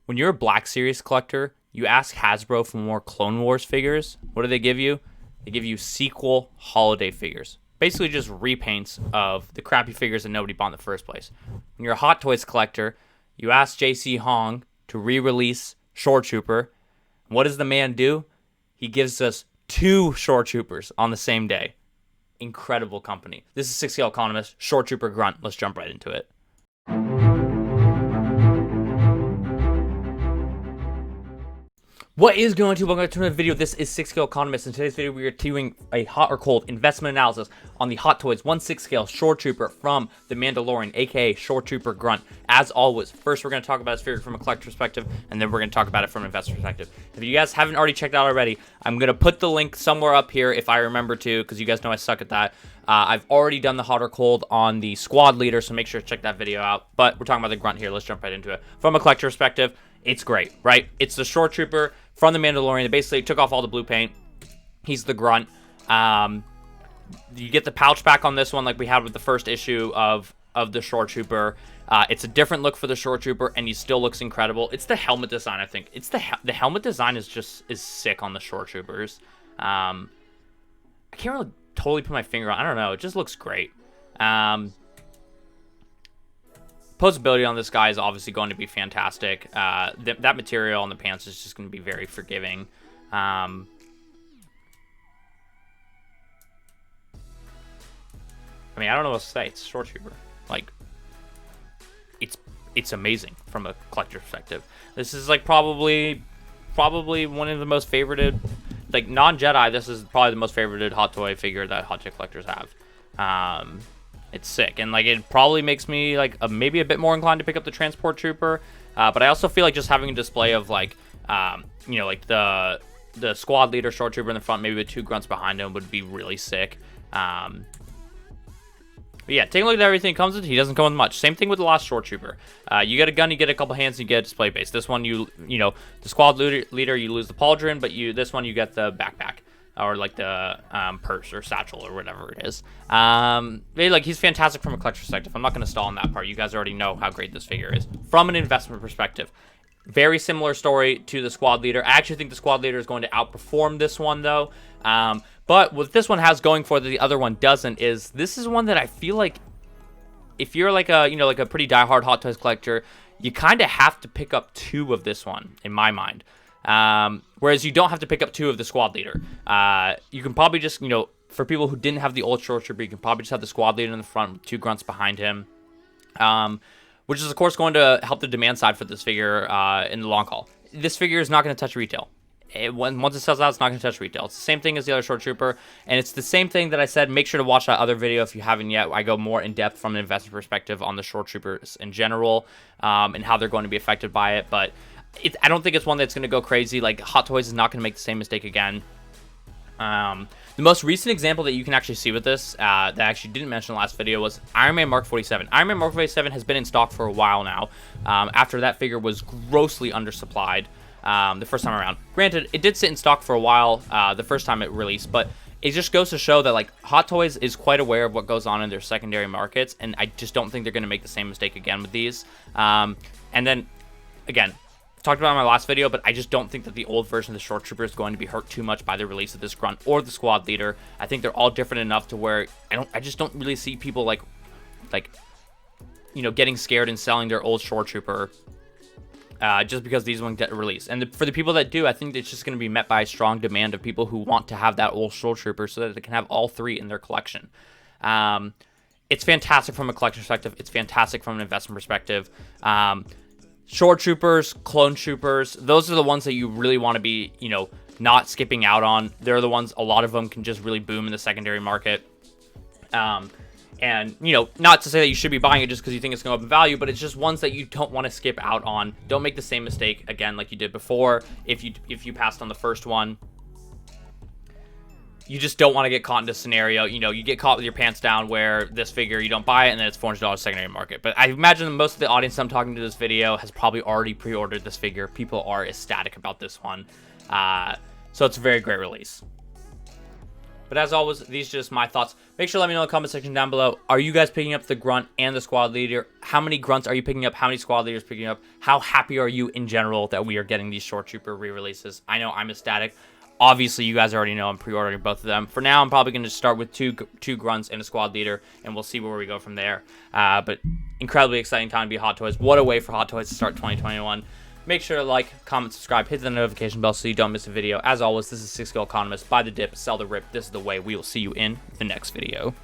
When you're a Black Series collector, you ask Hasbro for more Clone Wars figures. What do they give you? They give you sequel holiday figures. Basically just repaints of the crappy figures that nobody bought in the first place. When you're a Hot Toys collector, you ask JC Hong to re-release Shoretrooper. What does the man do? He gives us 2 Shoretroopers on the same day. Incredible company. This is 6 Scale Economist, Shoretrooper Grunt. Let's jump right into it. What is going to? Welcome to another video. This is 6 Scale Economist. In today's video, we are doing a hot or cold investment analysis on the Hot Toys 1/6 scale Shoretrooper from The Mandalorian, aka Shoretrooper Grunt. As always, first we're going to talk about this figure from a collector perspective, and then we're going to talk about it from an investor perspective. If you guys haven't already checked out already, I'm going to put the link somewhere up here if I remember to, because you guys know I suck at that. I've already done the hot or cold on the squad leader, so make sure to check that video out. But we're talking about the Grunt here. Let's jump right into it. From a collector perspective, it's great, right? It's the Shoretrooper from The Mandalorian. They basically took off all the blue paint. He's the Grunt. You get the pouch back on this one like we had with the first issue of the Shoretrooper. It's a different look for the Shoretrooper, and he still looks incredible. It's the helmet design, I think. It's the helmet design is sick on the Shoretroopers. I can't really totally put my finger on. I don't know. It just looks great. Posability on this guy is obviously going to be fantastic. That material on the pants is just going to be very forgiving. I mean, I don't know what to say. It's Shoretrooper. Like, it's amazing from a collector perspective. This is like probably one of the most favorited, like non-Jedi. This is probably the most favorited Hot Toy figure that Hot Toy collectors have. It's sick, and like it probably makes me like maybe a bit more inclined to pick up the Transport Trooper. But I also feel like just having a display of like like the squad leader Shoretrooper in the front, maybe with 2 grunts behind him, would be really sick. But yeah, taking a look at everything it comes with, he doesn't come with much. Same thing with the last Shoretrooper. You get a gun, you get a couple hands, you get a display base. This one, the squad leader, you lose the pauldron, but this one you get the backpack. Or like the purse or satchel or whatever it is. He's fantastic from a collector perspective. I'm not going to stall on that part. You guys already know how great this figure is. From an investment perspective, very similar story to the squad leader. I actually think the squad leader is going to outperform this one though. But what this one has going for that the other one doesn't is this is one that I feel like if you're like a pretty diehard Hot Toys collector, you kind of have to pick up 2 of this one in my mind. Whereas you don't have to pick up 2 of the squad leader. You can probably just, for people who didn't have the old Shoretrooper, you can probably just have the squad leader in the front with 2 grunts behind him. Which is, of course, going to help the demand side for this figure in the long haul. This figure is not going to touch retail. Once it sells out, it's not going to touch retail. It's the same thing as the other Shoretrooper, and it's the same thing that I said. Make sure to watch that other video if you haven't yet. I go more in depth from an investment perspective on the Shoretroopers in general and how they're going to be affected by it. But I don't think it's one that's going to go crazy. Like, Hot Toys is not going to make the same mistake again. The most recent example that you can actually see with this, that I actually didn't mention in the last video, was Iron Man Mark 47. Iron Man Mark 47 has been in stock for a while now, after that figure was grossly undersupplied the first time around. Granted, it did sit in stock for a while the first time it released, but it just goes to show that like Hot Toys is quite aware of what goes on in their secondary markets, and I just don't think they're going to make the same mistake again with these. And then, again, talked about in my last video, but I just don't think that the old version of the Shoretrooper is going to be hurt too much by the release of this Grunt or the squad leader. I think they're all different enough to where I just don't really see people like getting scared and selling their old Shoretrooper just because these ones get released. And for the people that do, I think it's just going to be met by a strong demand of people who want to have that old Shoretrooper so that they can have all 3 in their collection. It's fantastic from a collection perspective. It's fantastic from an investment perspective. Shoretroopers, clone troopers, those are the ones that you really want to be, not skipping out on. They're the ones, a lot of them can just really boom in the secondary market. And, not to say that you should be buying it just because you think it's going to go up in value, but it's just ones that you don't want to skip out on. Don't make the same mistake again like you did before. If you passed on the first one, you just don't want to get caught in this scenario. You get caught with your pants down where this figure, you don't buy it, and then it's $400 secondary market. But I imagine most of the audience I'm talking to this video has probably already pre-ordered this figure. People are ecstatic about this one. So it's a very great release. But as always, these are just my thoughts. Make sure to let me know in the comment section down below. Are you guys picking up the Grunt and the Squad Leader? How many Grunts are you picking up? How many Squad Leaders picking up? How happy are you in general that we are getting these Shore Trooper re-releases? I know I'm ecstatic. Obviously, you guys already know I'm pre-ordering both of them. For now, I'm probably going to start with two Grunts and a Squad Leader, and we'll see where we go from there. But incredibly exciting time to be Hot Toys. What a way for Hot Toys to start 2021. Make sure to like, comment, subscribe, hit the notification bell so you don't miss a video. As always, this is 6 Skill Economist. Buy the dip, sell the rip. This is the way. We will see you in the next video.